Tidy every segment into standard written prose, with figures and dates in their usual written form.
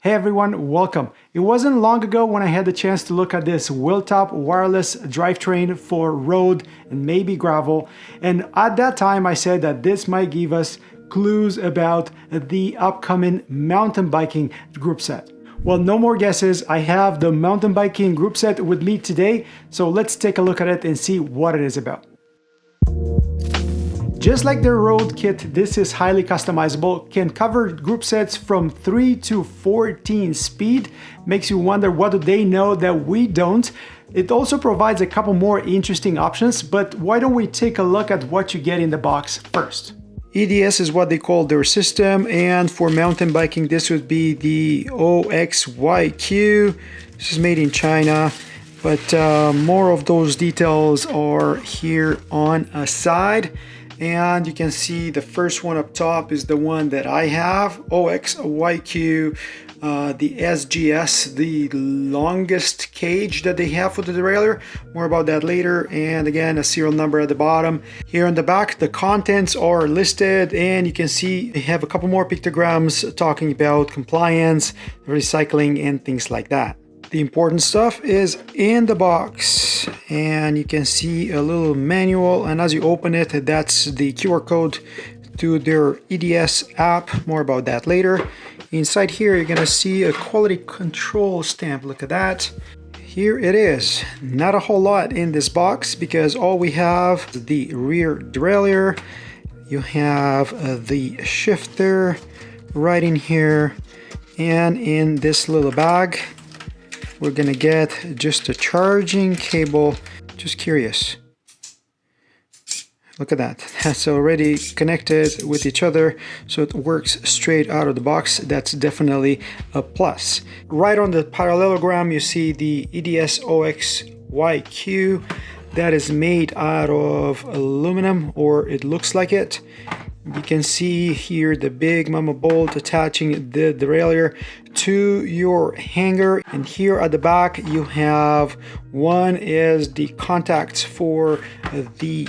Hey everyone, welcome. It wasn't long ago when I had the chance to look at this Wheeltop wireless drivetrain for road and maybe gravel, and at that time I said that this might give us clues about the upcoming mountain biking group set. Well, no more guesses. I have the mountain biking group set with me today, so let's take a look at it and see what it is about. Just like their road kit, this is highly customizable, can cover group sets from 3 to 14 speed. Makes you wonder, what do they know that we don't? It also provides a couple more interesting options, but why don't we take a look at what you get in the box first? EDS is what they call their system, and for mountain biking this would be the OXYQ. This is made in China, but more of those details are here on a side. And you can see the first one up top is the one that I have, OXYQ, the SGS, the longest cage that they have for the derailleur. More about that later. And again, a serial number at the bottom. Here on the back, the contents are listed, and you can see they have a couple more pictograms talking about compliance, recycling, and things like that. The important stuff is in the box, and you can see a little manual, and as you open it, that's the QR code to their EDS app. More about that later. Inside here you're gonna see a quality control stamp. Look at that. Here it is. Not a whole lot in this box because all we have is the rear derailleur. You have the shifter right in here, and in this little bag we're gonna get just a charging cable. Just curious. Look at that. That's already connected with each other, so it works straight out of the box. That's definitely a plus. Right on the parallelogram you see the EDS OXYQ. That is made out of aluminum, or it looks like it. You can see here the big mama bolt attaching the derailleur to your hanger, and here at the back you have one is the contacts for the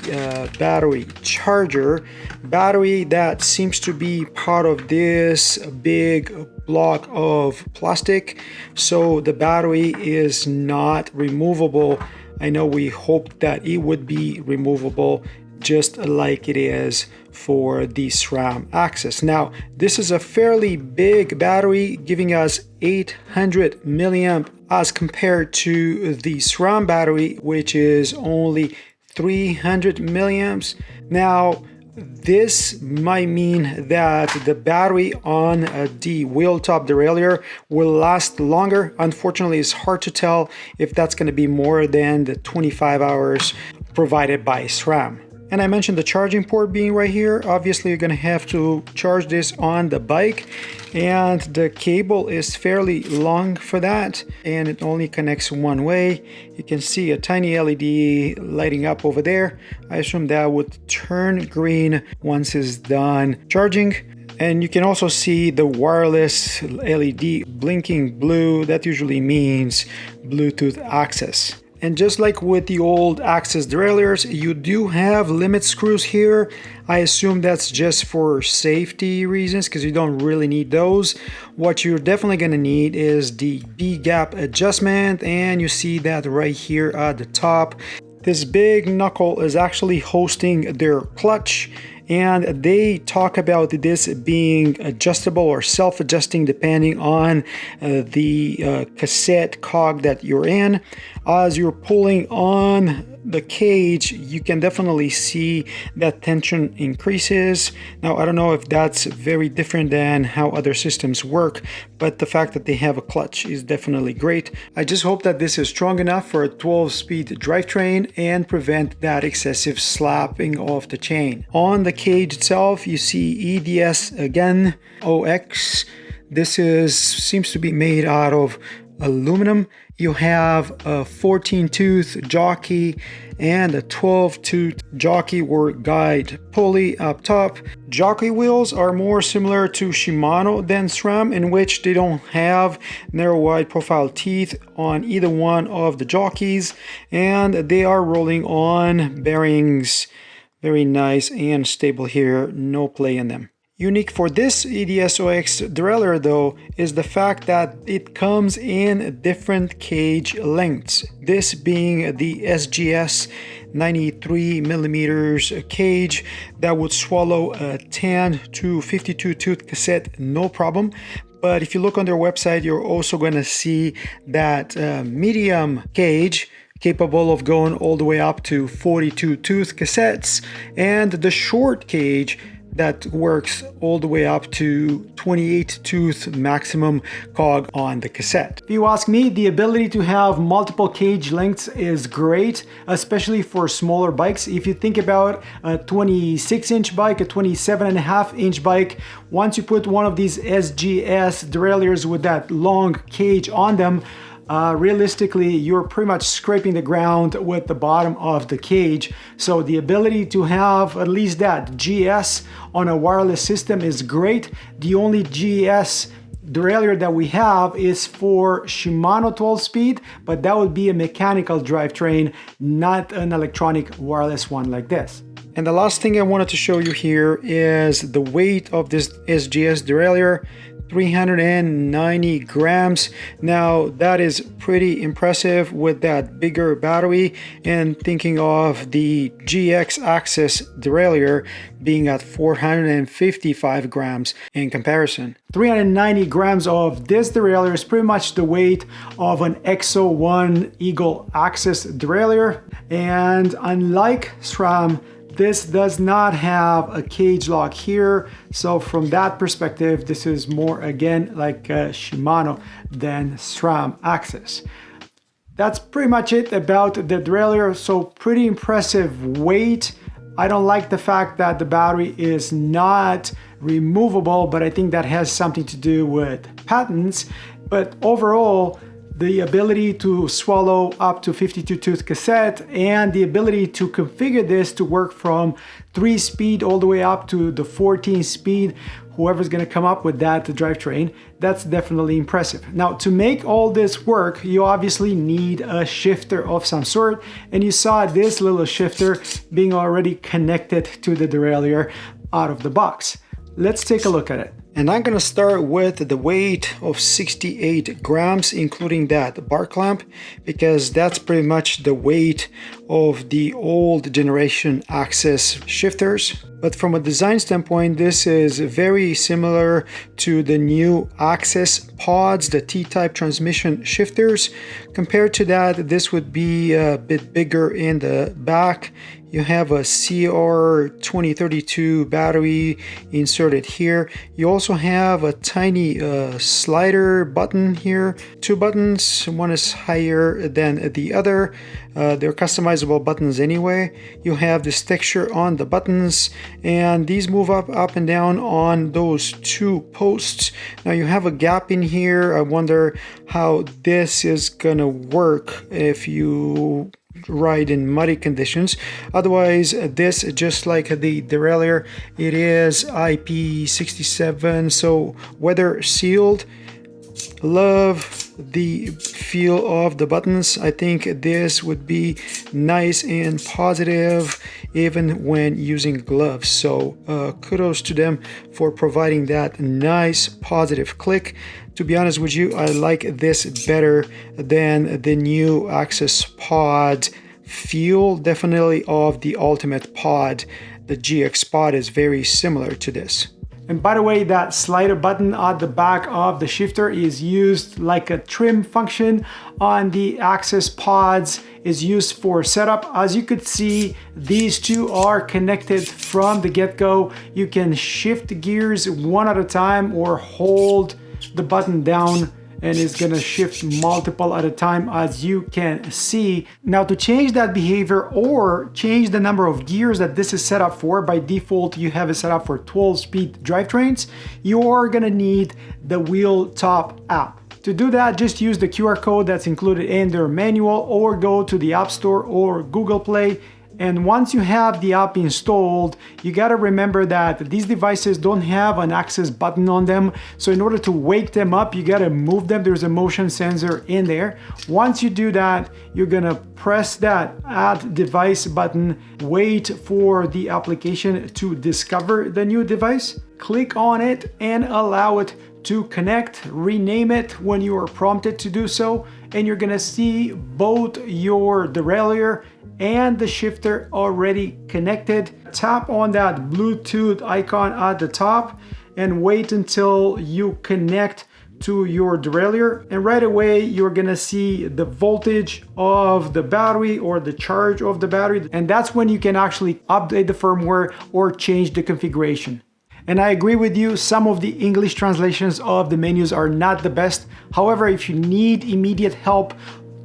battery charger. Battery that seems to be part of this big block of plastic, so the battery is not removable. I know we hoped that it would be removable, just like it is for the SRAM AXS. Now, this is a fairly big battery, giving us 800 milliamp as compared to the SRAM battery, which is only 300 milliamps. Now, this might mean that the battery on the Wheeltop derailleur will last longer. Unfortunately, it's hard to tell if that's going to be more than the 25 hours provided by SRAM. And I mentioned the charging port being right here. Obviously, you're going to have to charge this on the bike, and the cable is fairly long for that, and it only connects one way. You can see a tiny LED lighting up over there. I assume that would turn green once it's done charging. And you can also see the wireless LED blinking blue. That usually means Bluetooth access. And just like with the old AXS derailleurs, you do have limit screws here. I assume that's just for safety reasons because you don't really need those. What you're definitely going to need is the B-gap adjustment, and you see that right here at the top. This big knuckle is actually hosting their clutch, and they talk about this being adjustable or self-adjusting depending on the cassette cog that you're in. As you're pulling on the cage, you can definitely see that tension increases. Now, I don't know if that's very different than how other systems work, but the fact that they have a clutch is definitely great. I just hope that this is strong enough for a 12-speed drivetrain and prevent that excessive slapping off the chain. On the cage itself, you see EDS again, OX. This seems to be made out of aluminum. You have a 14-tooth jockey and a 12-tooth jockey or guide pulley up top. Jockey wheels are more similar to Shimano than SRAM, in which they don't have narrow wide profile teeth on either one of the jockeys, and they are rolling on bearings. Very nice and stable here, no play in them. Unique for this EDS-OX derailleur though is the fact that it comes in different cage lengths. This being the SGS 93 millimeters cage that would swallow a 10 to 52 tooth cassette no problem. But if you look on their website, you're also going to see that medium cage capable of going all the way up to 42 tooth cassettes, and the short cage that works all the way up to 28 tooth maximum cog on the cassette. If you ask me, the ability to have multiple cage lengths is great, especially for smaller bikes. If you think about a 26-inch bike, a 27.5-inch bike, once you put one of these SGS derailleurs with that long cage on them, realistically, you're pretty much scraping the ground with the bottom of the cage. So the ability to have at least that GS on a wireless system is great. The only GS derailleur that we have is for Shimano 12-speed, but that would be a mechanical drivetrain, not an electronic wireless one like this. And the last thing I wanted to show you here is the weight of this SGS derailleur. 390 grams. Now that is pretty impressive with that bigger battery, and thinking of the GX Access derailleur being at 455 grams in comparison. 390 grams of this derailleur is pretty much the weight of an XO1 Eagle Access derailleur, and unlike SRAM, this does not have a cage lock here, so from that perspective, this is more again like Shimano than SRAM Access. That's pretty much it about the derailleur, so pretty impressive weight. I don't like the fact that the battery is not removable, but I think that has something to do with patents. But overall, the ability to swallow up to 52 tooth cassette and the ability to configure this to work from 3-speed all the way up to the 14-speed, whoever's going to come up with that drivetrain, that's definitely impressive. Now, to make all this work, you obviously need a shifter of some sort, and you saw this little shifter being already connected to the derailleur out of the box. Let's take a look at it. And I'm going to start with the weight of 68 grams, including that bar clamp, because that's pretty much the weight of the old generation Access shifters. But from a design standpoint, this is very similar to the new Access pods, the T-type transmission shifters. Compared to that, this would be a bit bigger in the back. You have a CR2032 battery inserted here. You also have a tiny slider button here. 2 buttons, one is higher than the other. They're customizable buttons anyway. You have this texture on the buttons, and these move up and down on those 2 posts. Now you have a gap in here. I wonder how this is gonna work if you ride in muddy conditions. Otherwise, this, just like the derailleur, it is IP67, so weather sealed. Love the feel of the buttons. I think this would be nice and positive even when using gloves, so kudos to them for providing that nice positive click. To be honest with you, I like this better than the new Access pod feel, definitely of the Ultimate Pod. The GX Pod is very similar to this. And by the way, that slider button at the back of the shifter is used like a trim function on the Access pods, is used for setup. As you could see, these 2 are connected from the get-go. You can shift gears one at a time or hold the button down, and it's gonna shift multiple at a time, as you can see. Now, to change that behavior or change the number of gears that this is set up for, by default you have it set up for 12-speed drivetrains, you are gonna need the Wheeltop app. To do that, just use the QR code that's included in their manual, or go to the App Store or Google Play. And once you have the app installed, you gotta remember that these devices don't have an access button on them. So in order to wake them up, you gotta move them. There's a motion sensor in there. Once you do that, you're gonna press that Add Device button, wait for the application to discover the new device. click on it and allow it to connect. Rename it when you are prompted to do so, and you're gonna see both your derailleur and the shifter already connected. Tap on that Bluetooth icon at the top and wait until you connect to your derailleur, and right away you're gonna see the voltage of the battery or the charge of the battery, and that's when you can actually update the firmware or change the configuration. And I agree with you, some of the English translations of the menus are not the best. However, if you need immediate help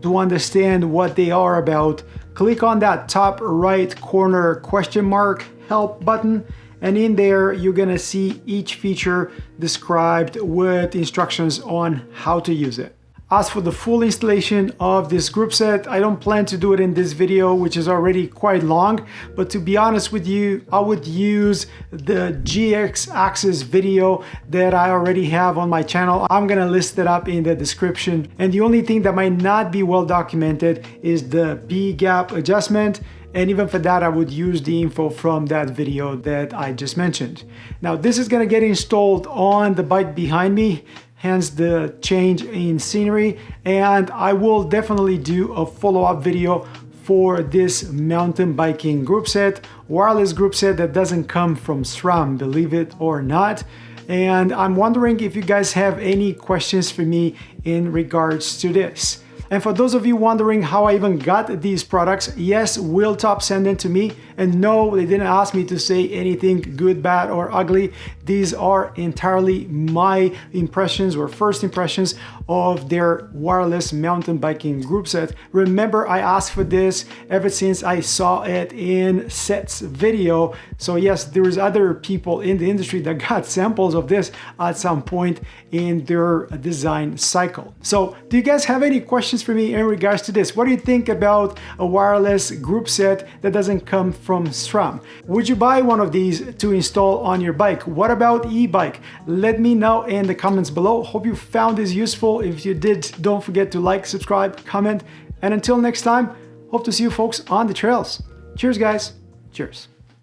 to understand what they are about, click on that top right corner question mark help button, and in there you're gonna see each feature described with instructions on how to use it. As for the full installation of this group set, I don't plan to do it in this video, which is already quite long, but to be honest with you, I would use the GX Axis video that I already have on my channel. I'm gonna list it up in the description. And the only thing that might not be well documented is the B gap adjustment. And even for that, I would use the info from that video that I just mentioned. Now, this is gonna get installed on the bike behind me, hence the change in scenery, and I will definitely do a follow-up video for this mountain biking group set, wireless group set that doesn't come from SRAM, believe it or not. And I'm wondering if you guys have any questions for me in regards to this. And for those of you wondering how I even got these products, yes, Wheeltop sent them to me, and no, they didn't ask me to say anything good, bad, or ugly. These are entirely my impressions or first impressions of their wireless mountain biking group set. Remember, I asked for this ever since I saw it in Seth's video. So yes, there's other people in the industry that got samples of this at some point in their design cycle. So do you guys have any questions for me in regards to this? What do you think about a wireless group set that doesn't come from SRAM? Would you buy one of these to install on your bike? What about e-bike? Let me know in the comments below. Hope you found this useful. If you did, don't forget to like, subscribe, comment, and until next time, hope to see you folks on the trails. Cheers, guys. Cheers.